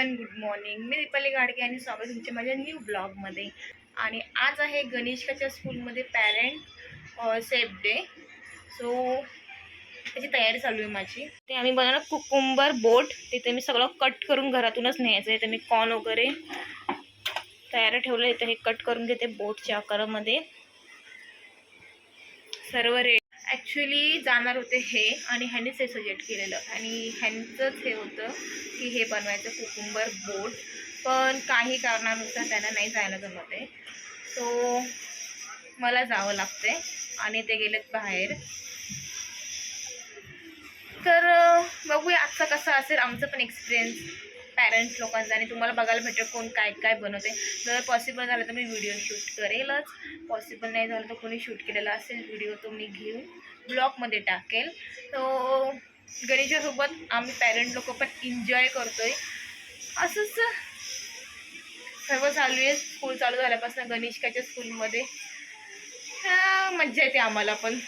Everyone, good morning. मी दीपाली गाडगे आणि स्वागत तुमच्या माझ्या न्यू ब्लॉगमध्ये. आणि आज आहे गणेशकाच्या स्कूलमध्ये पॅरेंट सेफ डे. सो त्याची तयारी चालू आहे माझी. ते आम्ही बनवणार कुकुंबर बोट. तिथे मी सगळं कट करून घरातूनच न्यायचं आहे. तर मी कॉर्न वगैरे तयार ठेवलं. इथे हे कट करून घेते बोटच्या आकारामध्ये. सर्व रेडी. ॲक्च्युली जाणार होते हे, आणि ह्यांनीच हे सजेस्ट केलेलं, आणि ह्यांचंच हे होतं की हे बनवायचं कुकुंबर बोट. पण काही कारणानुसार त्यांना नाही जायला जमत आहे. सो मला जावं लागते आणि ते गेलेत बाहेर. तर बघूया आजचा कसा असेल आमचं पण एक्सपिरियन्स पॅरेंट्स लोकांचा, आणि तुम्हाला बघायला भेटेल कोण काय काय बनवते. जर पॉसिबल झालं तर मी व्हिडिओ शूट करेलच. पॉसिबल नाही झालं तर कोणी शूट केलेला असेल व्हिडिओ तो मी घेऊन ब्लॉगमध्ये टाकेल. तो गणेशासोबत आम्ही पॅरेंट लोक पण एन्जॉय करतोय. असंच सर्व चालू आहे. स्कूल चालू झाल्यापासून गणेशकाच्या स्कूलमध्ये मज्जा येते आम्हाला पण.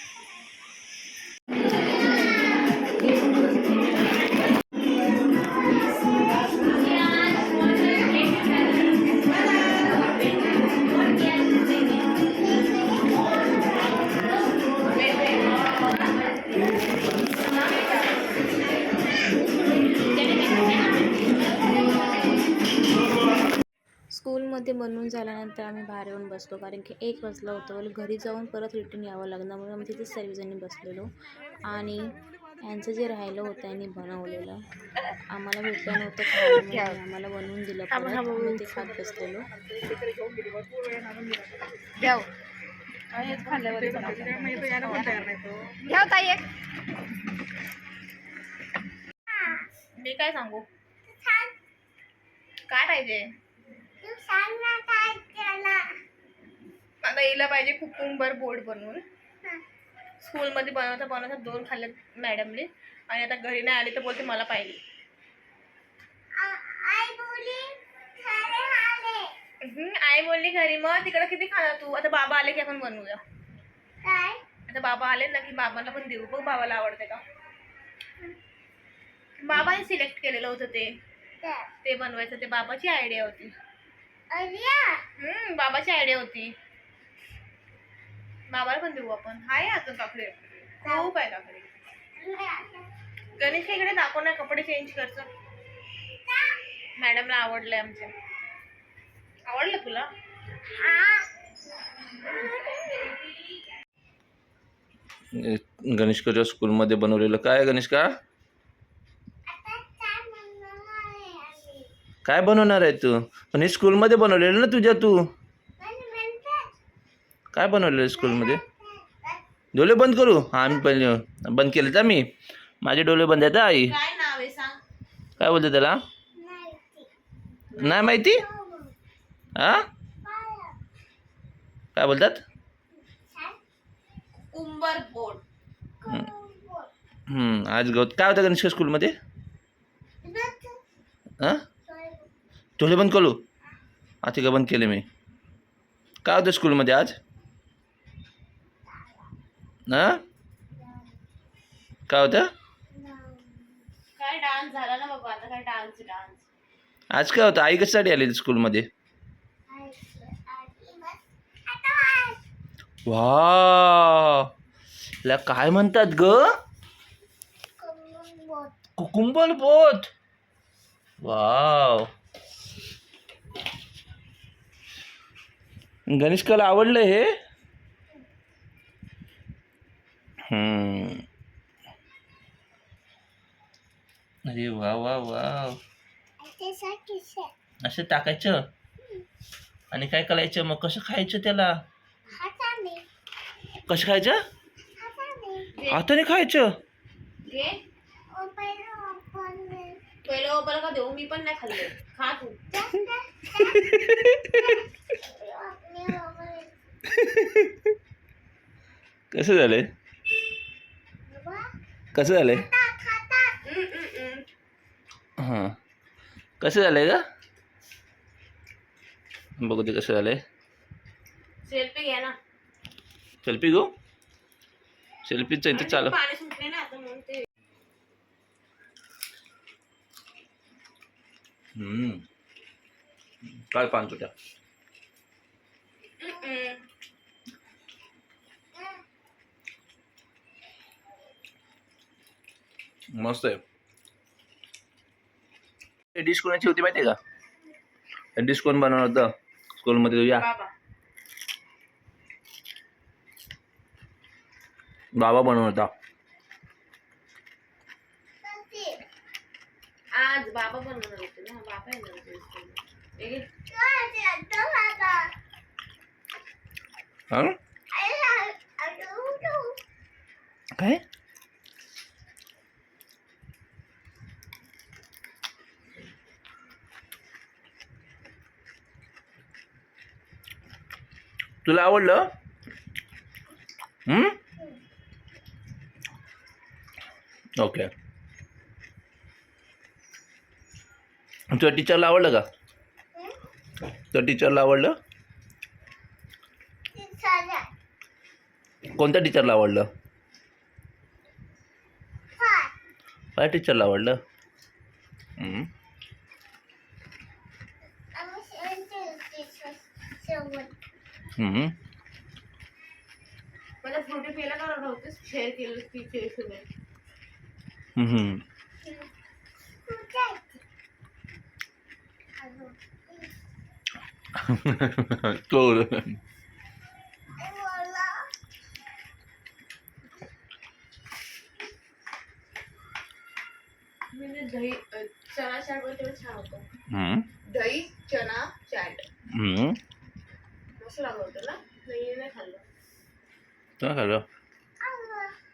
स्कूलमध्ये बनवून झाल्यानंतर आम्ही बाहेर येऊन बसलो, कारण की 1 वाजला होतं. मला घरी जाऊन परत रिटर्न यावं लागणार, म्हणून आम्ही तिथे सर्वजणी बसलेलो. आणि यांचं जे राहिलं होतं यांनी बनवलेलं आम्हाला भेटलं नव्हतं खायला, आम्हाला बनवून दिलं. परत आम्ही ते खात बसलेलो. मी काय सांगू, काय पाहिजे आता यायला पाहिजे कुकुंबर बोर्ड बनवून. स्कूलमध्ये बनवता 2 खाल्ले मॅडमने, आणि आता घरी नाही आली तर बोलते मला पाहिजे. आई बोलली घरी, मग तिकडे किती खाणार तू. आता बाबा आले की आपण बनवूया. आता बाबा आले ना की बाबांना पण देऊ. बघ बाबाला आवडते का. बाबाने सिलेक्ट केलेलं होतं ते बनवायचं. ते बाबाची आयडिया होती. बाबाची आयडिया होती. बाबाला पण देऊ आपण. हाय आता काकडे खूप आहे काकडे. गणेश इकडे दाखव ना, कपडे चेंज करचं. मॅडमला आवडलंय आमच्या. आवडलं तुला. गणेशकाच्या स्कूलमध्ये बनवलेलं काय गणेशका, काय बनवणार आहे तू. पण हे स्कूलमध्ये बनवलेलं ना तुझ्या. तू काय बनवलेलं स्कूलमध्ये. डोळे बंद करू. आम्ही पहिले बंद केले तर मी माझे डोळे बंद आहेत. आई काय नाव आहे सांग. काय बोलते त्याला, नाही माहिती. हा काय बोलतात. कुकुंबर बोट. आज काय होतं गणेश स्कूलमध्ये. हां डोळे बंद करू. आता का बंद केले मी. काय होतं स्कूलमध्ये आज. हां काय होतं. काय डान्स झाला ना बाबा. आता काय डान्स. आज काय होतं. आई कशासाठी आली स्कूलमध्ये. वा ला काय म्हणतात ग. कुकुंबर बोट. वाव गणेशकाला आवडलं हे. अरे वा वा वा. असं टाकायचं आणि काय करायचं मग. कसं खायचं त्याला. कसं खायचं. हाताने खायचं. पहिलं ओपन का देऊ. मी पण नाही खाल्ले. खा तू. कसं झालंय. कसं झालंय. हां कसं झालंय का. बघू ते कसं झालंय. सेल्फी घ्या ना. सेल्फी घेऊ. सेल्फीचं इथे चालू. पाणी सुटले ना आता म्हणून ते काय पानचोट्या. मस्त आहे. डिश कोणाची होती माहिती आहे का? डिश कोण बनवलं होतं स्कूलमध्ये तुझ्या? बाबा. बाबा बनवला होता. आज बाबा बनवणार होते ना. बाबा येणार होते स्कूलमध्ये. हं? काय? तुला आवडलं? ओके. तुझ्या टीचरला आवडलं का? तुझ्या टीचरला आवडलं? कोणत्या टीचरला आवडलं? काय टीचरला आवडलं? मला फ्रुटी पेला का नव्हतं शेअर केलं टीचर सोबत. तो म्हणजे दही चना चाट वर तेवढं छान होतं. दही चना चाट मस्त लागत होतं ना. दही नाही खाल्लं. काय खाल्लं?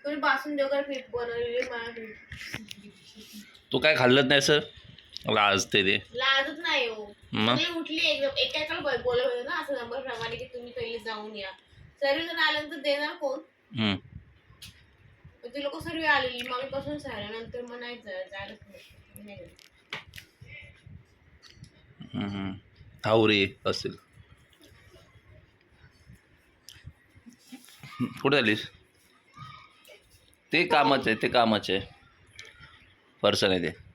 तुम्ही बासुंदी वगैरे बनवलेली मला. तू काय खाल्लंच नाही सर? लाजते ते. लाजत नाही हो. मग? मी उठली एकदम एकाला बोलत होते ना असं नंबर प्रमाणे की तुम्ही पहिले जाऊन या. सर्वजण आल्यानंतर देणार कोण? ती लोक सर्व आलेली मग पासून नंतर मग नाही जायलाच नाही. हावरे असेल. कुठे झालीस? ते कामाचं आहे, ते कामाचं आहे. पर्सन आहे ते.